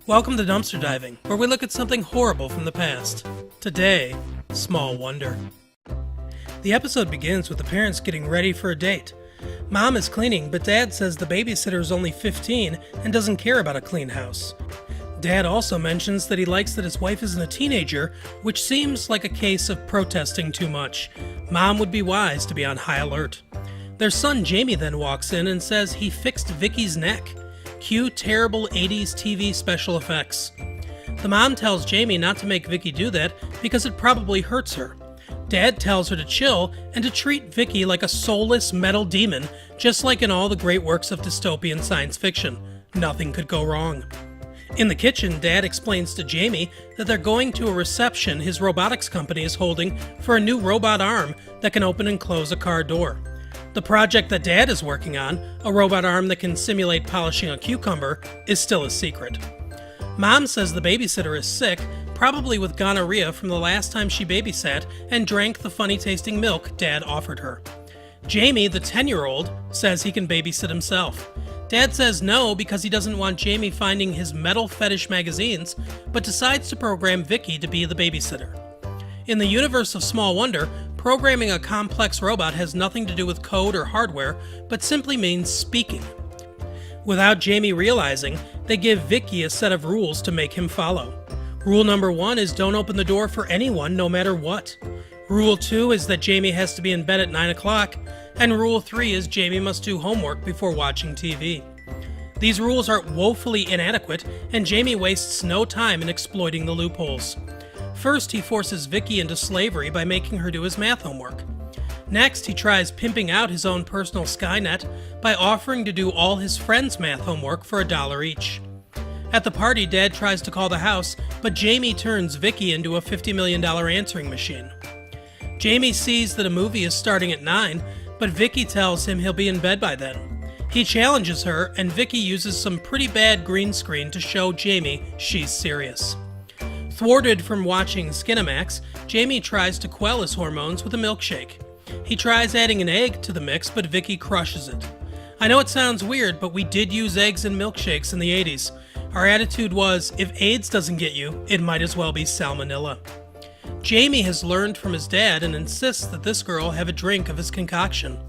Welcome to Dumpster Diving, where we look at something horrible from the past. Today, Small Wonder. The episode begins with the parents getting ready for a date. Mom is cleaning, but Dad says the babysitter is only 15 and doesn't care about a clean house. Dad also mentions that he likes that his wife isn't a teenager, which seems like a case of protesting too much. Mom would be wise to be on high alert. Their son Jamie then walks in and says he fixed Vicky's neck. Cue terrible 80s TV special effects. The mom tells Jamie not to make Vicky do that because it probably hurts her. Dad tells her to chill and to treat Vicky like a soulless metal demon, just like in all the great works of dystopian science fiction. Nothing could go wrong. In the kitchen, Dad explains to Jamie that they're going to a reception his robotics company is holding for a new robot arm that can open and close a car door. The project that Dad is working on, a robot arm that can simulate polishing a cucumber, is still a secret. Mom says the babysitter is sick, probably with gonorrhea from the last time she babysat and drank the funny-tasting milk Dad offered her. Jamie, the 10-year-old, says he can babysit himself. Dad says no because he doesn't want Jamie finding his metal fetish magazines, but decides to program Vicky to be the babysitter. In the universe of Small Wonder, programming a complex robot has nothing to do with code or hardware, but simply means speaking. Without Jamie realizing, they give Vicky a set of rules to make him follow. Rule number 1 is don't open the door for anyone, no matter what. Rule 2 is that Jamie has to be in bed at 9 o'clock, and Rule 3 is Jamie must do homework before watching TV. These rules are woefully inadequate, and Jamie wastes no time in exploiting the loopholes. First, he forces Vicky into slavery by making her do his math homework. Next, he tries pimping out his own personal Skynet by offering to do all his friends' math homework for $1 each. At the party, Dad tries to call the house, but Jamie turns Vicky into a $50 million answering machine. Jamie sees that a movie is starting at 9, but Vicky tells him he'll be in bed by then. He challenges her, and Vicky uses some pretty bad green screen to show Jamie she's serious. Thwarted from watching Skinamax, Jamie tries to quell his hormones with a milkshake. He tries adding an egg to the mix, but Vicky crushes it. I know it sounds weird, but we did use eggs in milkshakes in the 80s. Our attitude was, if AIDS doesn't get you, it might as well be salmonella. Jamie has learned from his dad and insists that this girl have a drink of his concoction.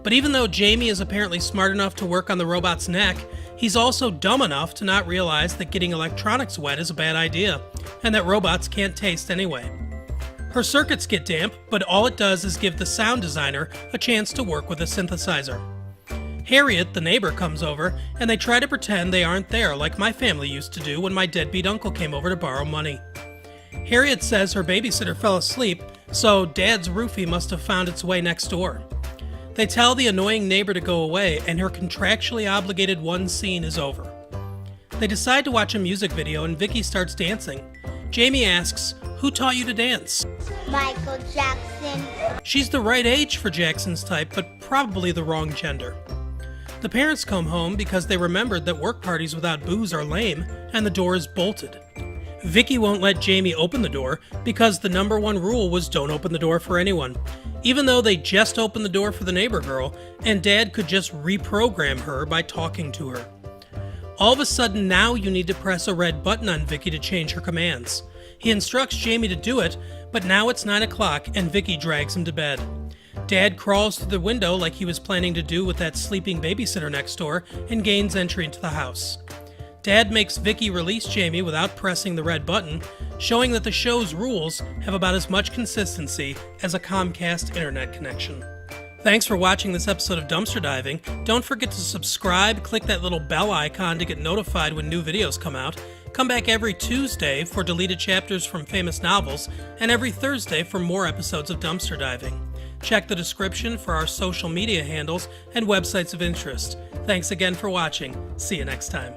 But even though Jamie is apparently smart enough to work on the robot's neck, he's also dumb enough to not realize that getting electronics wet is a bad idea, and that robots can't taste anyway. Her circuits get damp, but all it does is give the sound designer a chance to work with a synthesizer. Harriet, the neighbor, comes over, and they try to pretend they aren't there like my family used to do when my deadbeat uncle came over to borrow money. Harriet says her babysitter fell asleep, so Dad's roofie must have found its way next door. They tell the annoying neighbor to go away, and her contractually obligated one scene is over. They decide to watch a music video, and Vicky starts dancing. Jamie asks, "Who taught you to dance?" Michael Jackson. She's the right age for Jackson's type, but probably the wrong gender. The parents come home because they remembered that work parties without booze are lame, and the door is bolted. Vicky won't let Jamie open the door because the number 1 rule was don't open the door for anyone, even though they just opened the door for the neighbor girl, and Dad could just reprogram her by talking to her. All of a sudden now you need to press a red button on Vicky to change her commands. He instructs Jamie to do it, but now it's 9 o'clock and Vicky drags him to bed. Dad crawls through the window like he was planning to do with that sleeping babysitter next door and gains entry into the house. Dad makes Vicky release Jamie without pressing the red button, showing that the show's rules have about as much consistency as a Comcast internet connection. Thanks for watching this episode of Dumpster Diving. Don't forget to subscribe, click that little bell icon to get notified when new videos come out. Come back every Tuesday for deleted chapters from famous novels, and every Thursday for more episodes of Dumpster Diving. Check the description for our social media handles and websites of interest. Thanks again for watching. See you next time.